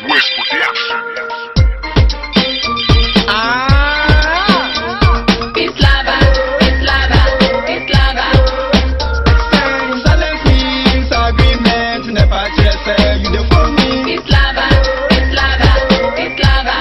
West Production. It's lava, it's lava, it's lava. Silence means agreement, never just say you the for me. It's lava, it's lava, it's lava.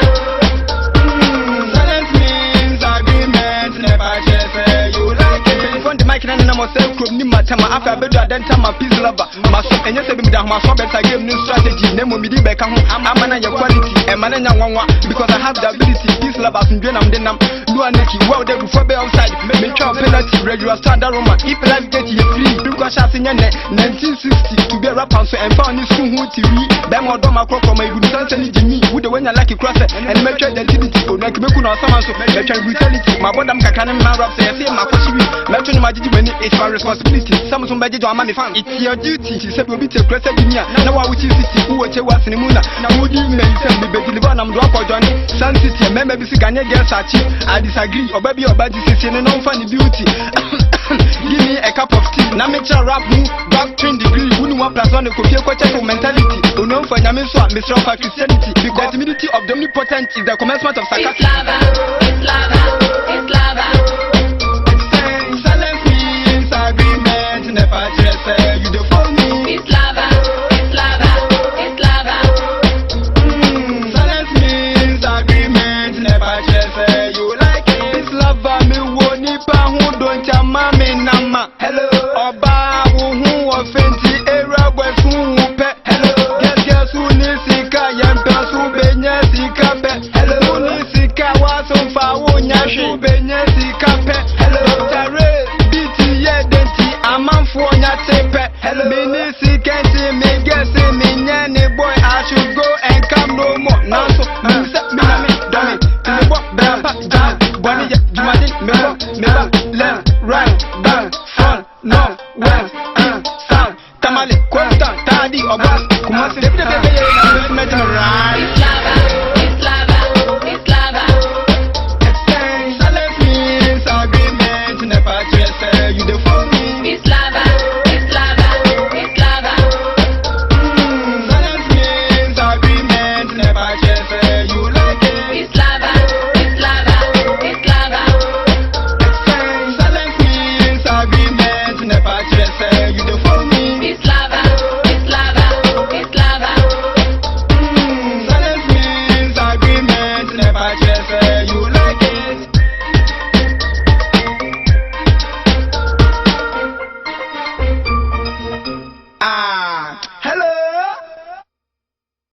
Silence means agreement, never just say you like it. From the mic and I'm say could ni matama after bedu adenta my peace lover. Maso enye se bi da ma so better game new strategy. Nemo mi di beka ho amana your quality. E mana nya nwanwa because I have the ability. Peace lovers ndwe nam denam. No aneki well there before be outside. Me try penalty regular standard Roman. If life get you free, because shot in 1960 to be a rapper so and found this school who TV. Them or doma crop from my good sense and Jimmy with the when you like a crosser and make sure identity or like me could not someone so make sure brutality. My bottom can man rap say I say my question let you know my when it's my responsibility. Some budget or money fan. It's your duty. She said we'll be to cross in here. Now I wish you see who was in the moon. Now would you may send me baby live on drop or Johnny Sun City and maybe see Ganya girls at you. I disagree or baby or bad decision and no funny beauty. Give me a cup of tea. Now make sure rap me doctrine degree. Who know plus one could be a mentality. Who know for Yamiswa, Mr. Christianity. Because the humility of the omnipotent is the commencement of It's lava, it's lava, it's lava. Silence means agreement, never just say you the for me. It's lava, it's lava, it's lava. Silence means agreement, never just say you like it. This lover me won't nipa who don't chama me nama. Hello, Oba who offenti era west who pe. Hello, guess who ni sika yampa su benya sika pe. Hello, ni sika waso fa wonya shu benya sika pe. Hello, Dr. Ray, BT ye denti amanfo nya tepe. Hello, me ni sika nti me guess me nyane boy I should go and come no more. Now so me say me na me done it. Me walk back jam body ya jumadi me walk me back left right back front north west south tamale constant tadi obas kumasi de right. It's lava.